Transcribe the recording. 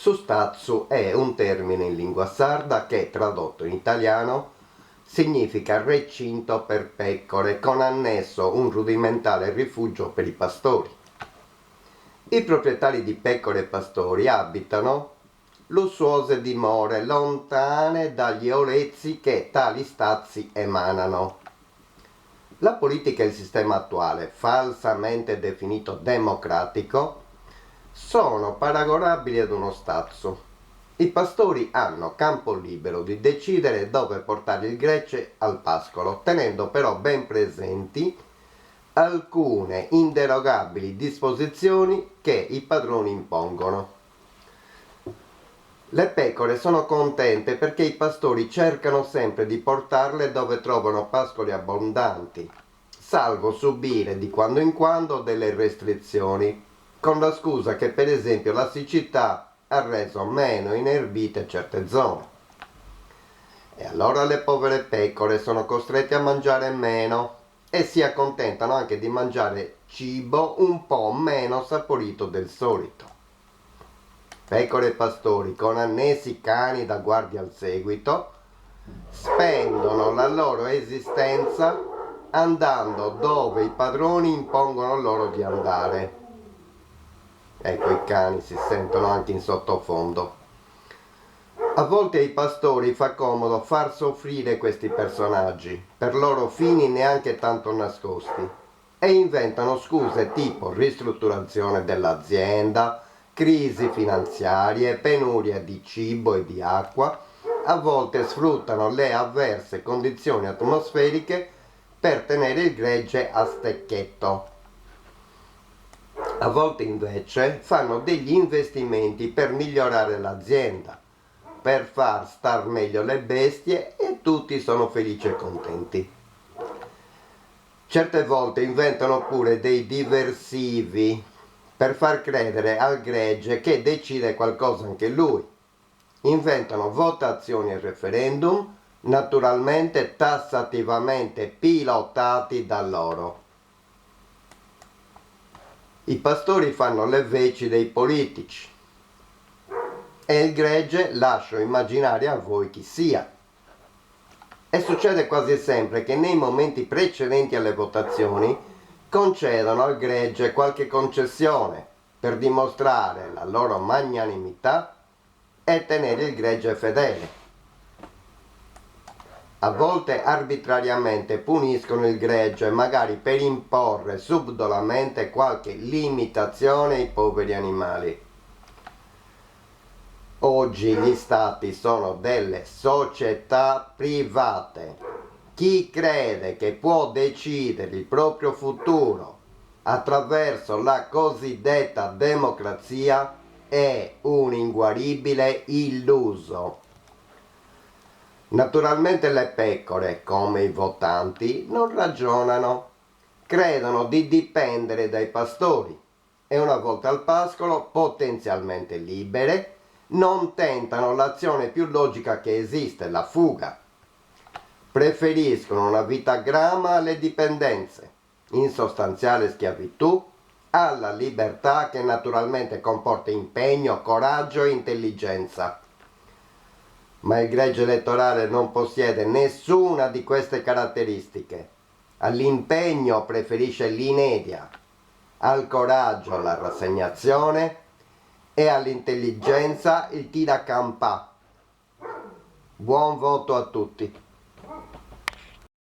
Sustazzu è un termine in lingua sarda che, tradotto in italiano, significa recinto per pecore, con annesso un rudimentale rifugio per i pastori. I proprietari di pecore e pastori abitano lussuose dimore lontane dagli olezzi che tali stazi emanano. La politica e il sistema attuale, falsamente definito democratico, sono paragonabili ad uno stazzo. I pastori hanno campo libero di decidere dove portare il gregge al pascolo, tenendo però ben presenti alcune inderogabili disposizioni che i padroni impongono. Le pecore sono contente perché i pastori cercano sempre di portarle dove trovano pascoli abbondanti, salvo subire di quando in quando delle restrizioni, con la scusa che per esempio la siccità ha reso meno inerbite certe zone. E allora le povere pecore sono costrette a mangiare meno e si accontentano anche di mangiare cibo un po' meno saporito del solito. Pecore e pastori con annessi cani da guardia al seguito spendono la loro esistenza andando dove i padroni impongono loro di andare. Ecco, i cani si sentono anche in sottofondo. A volte ai pastori fa comodo far soffrire questi personaggi, per loro fini neanche tanto nascosti, e inventano scuse tipo ristrutturazione dell'azienda, crisi finanziarie, penuria di cibo e di acqua. A volte sfruttano le avverse condizioni atmosferiche per tenere il gregge a stecchetto. A volte invece fanno degli investimenti per migliorare l'azienda, per far star meglio le bestie e tutti sono felici e contenti. Certe volte inventano pure dei diversivi per far credere al gregge che decide qualcosa anche lui. Inventano votazioni e referendum, naturalmente tassativamente pilotati da loro. I pastori fanno le veci dei politici e il gregge lascio immaginare a voi chi sia. E succede quasi sempre che nei momenti precedenti alle votazioni concedono al gregge qualche concessione per dimostrare la loro magnanimità e tenere il gregge fedele. A volte arbitrariamente puniscono il gregge, magari per imporre subdolamente qualche limitazione ai poveri animali. Oggi gli stati sono delle società private. Chi crede che può decidere il proprio futuro attraverso la cosiddetta democrazia è un inguaribile illuso. Naturalmente le pecore, come i votanti, non ragionano. Credono di dipendere dai pastori e una volta al pascolo, potenzialmente libere, non tentano l'azione più logica che esiste, la fuga. Preferiscono una vita grama alle dipendenze, in sostanziale schiavitù, alla libertà che naturalmente comporta impegno, coraggio e intelligenza. Ma il gregge elettorale non possiede nessuna di queste caratteristiche. All'impegno preferisce l'inedia, al coraggio la rassegnazione e all'intelligenza il tiracampà. Buon voto a tutti.